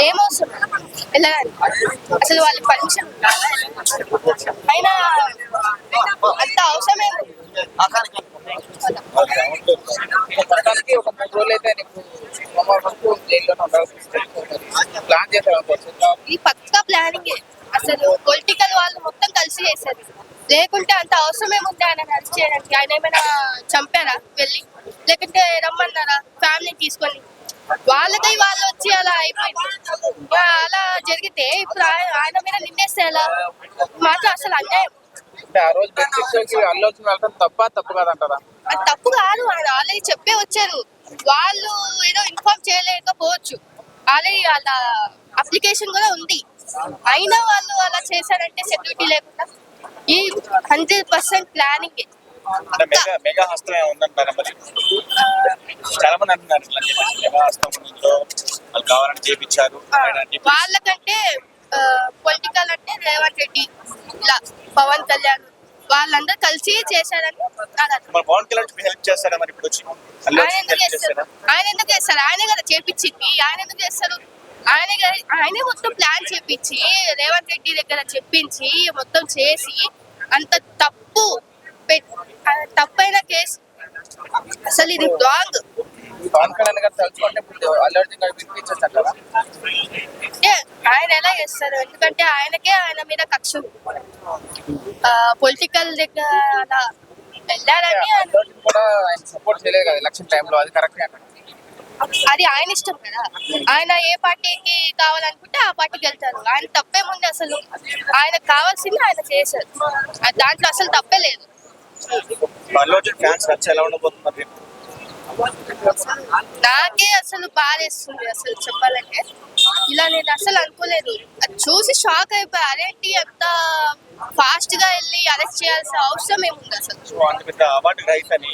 ఏమవసరం వెళ్ళడానికి అసలు వాళ్ళకి పర్మిషన్ ఉండాలా అయినా అంత అవసరమే ప్రస్తుతానికి ఒక 3 రోజులు అయితే నీకు సోమవారం వరకు జైల్లోనే ఉండాల్సి ప్లాన్ చేశారు. ఇది పక్కా ప్లానింగ్. అసలు పొలిటికల్ వాళ్ళు మొత్తం కలిసి చేశారు. లేకుంటే అంత అవసరం ఏముంది ఆయన అరెస్ట్ చేయడానికి? ఆయన ఏమైనా చంపారా వెళ్ళి, లేకుంటే రమ్మన్నారా ఫ్యామిలీ తీసుకొని? వాళ్ళకై వాళ్ళు వచ్చి అలా అయిపోయింది. అలా జరిగితే ఇప్పుడు ఆయన మీద నిందేస్తే ఎలా? మాత్రం అసలు అన్యాయం. అంటే ఆ రోజు అల్లు అర్జున్ వెళ్ళడం తప్పు కాదంటారా? అది తప్పు కాదు. ఆయన ఆల్రెడీ చెప్పే వచ్చారు. వాళ్ళు ఏదో ఇన్ఫార్మ్ చేయలేకపోవచ్చు. ఆల్రెడీ వాళ్ళ అప్లికేషన్ కూడా ఉంది. అయినా వాళ్ళు అలా చేశారంటే సెక్యూరిటీ లేకుండా ఈ 100% ప్లానింగ్. మెగా హస్తం ఉందంటారా? మరి చాలా మంది అంటున్నారు మెగా హస్తం వాళ్ళు కావాలని చేపించారు. వాళ్ళకంటే పొలిటికల్ అంటే రేవంత్ రెడ్డి, ఇలా పవన్ కళ్యాణ్ వాళ్ళందరూ కలిసి చేశారని. పవన్ కళ్యాణ్ హెల్ప్ చేస్తారా మరి ఇప్పుడు వచ్చి? ఆయన ఎందుకు చేస్తారు? ఆయనే కదా చేపించింది. ఆయన ఎందుకు చేస్తారు? ఆయనే మొత్తం ప్లాన్ చేపించి రేవంత్ రెడ్డి దగ్గర చెప్పించి మొత్తం చేసి అంత తప్పైన కేసు. అసలు ఇది రాంగ్. పవన్ కళ్యాణ్ గారు తలుచుకుంటే అల్లు అర్జున్ గారు వినిపించచ్చు కదా? ఆయన ఎలా చేస్తారు? ఎందుకంటే ఆయన మీద కక్ష పొలిటికల్ దగ్గర అలా వెళ్ళారని. కూడా ఆయన సపోర్ట్ చేయలేదు కదా ఎలక్షన్ టైంలో, అది కరెక్ట్ అంటారు. అది ఆయన ఇష్టం కదా. ఆయన ఏ పార్టీకి కావాలనుకుంటే ఆ పార్టీకి వెళ్తారు. ఆయన తప్పేముంది? అసలు ఆయనకు కావాల్సింది ఆయన చేశారు. దాంట్లో అసలు తప్పే లేదు. నాకే అసలు బాధేస్తుంది అసలు చెప్పాలంటే. ఇలా నేను అసలు అనుకోలేదు. అది చూసి షాక్ అయిపోయి, అదేంటి అంత ఫాస్ట్ గా వెళ్ళి అరెస్ట్ చేయాల్సిన అవసరం ఏముంది అసలు? అవార్డు రైట్ అని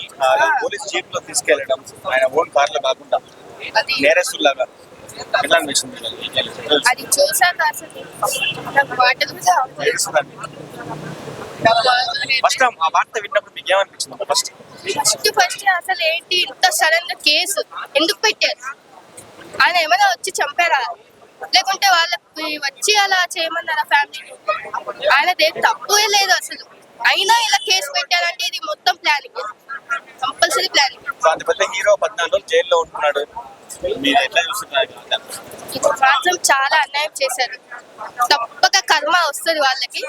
పోలీస్ జీప్ లో తీసుకెళ్లడం, ఆయన ఓన్ కార్ లో కాకుండా నేరస్తులాగా ఎలా అనిపిస్తుంది? అది చూసాక అసలు మాటలు ఫస్ట్ ఆ వార్త విన్నప్పుడు మీకు ఏమనిపించింది? ఫస్ట్ అసలు ఏంటి ఇంత సడన్ గా కేసు ఎందుకు పెట్టారు? ఆయన ఏమైనా వచ్చి చంపారా, లేకుంటే వాళ్ళకి వచ్చి అలా చేయమన్నారా ఫ్యామిలీ? ఆయన తప్పే లేదు అసలు. అయినా ఇలా కేసు పెట్టారంటే ఇది మొత్తం ప్లానింగ్, కంపల్సరీ ప్లానింగ్. హీరో 14 రోజులు జైల్లో ఉంటున్నాడు, మీరు ఎట్లా చూస్తున్నారు? ఇది మాత్రం చాలా అన్యాయం చేశారు. తప్పక కర్మ వస్తుంది వాళ్ళకి.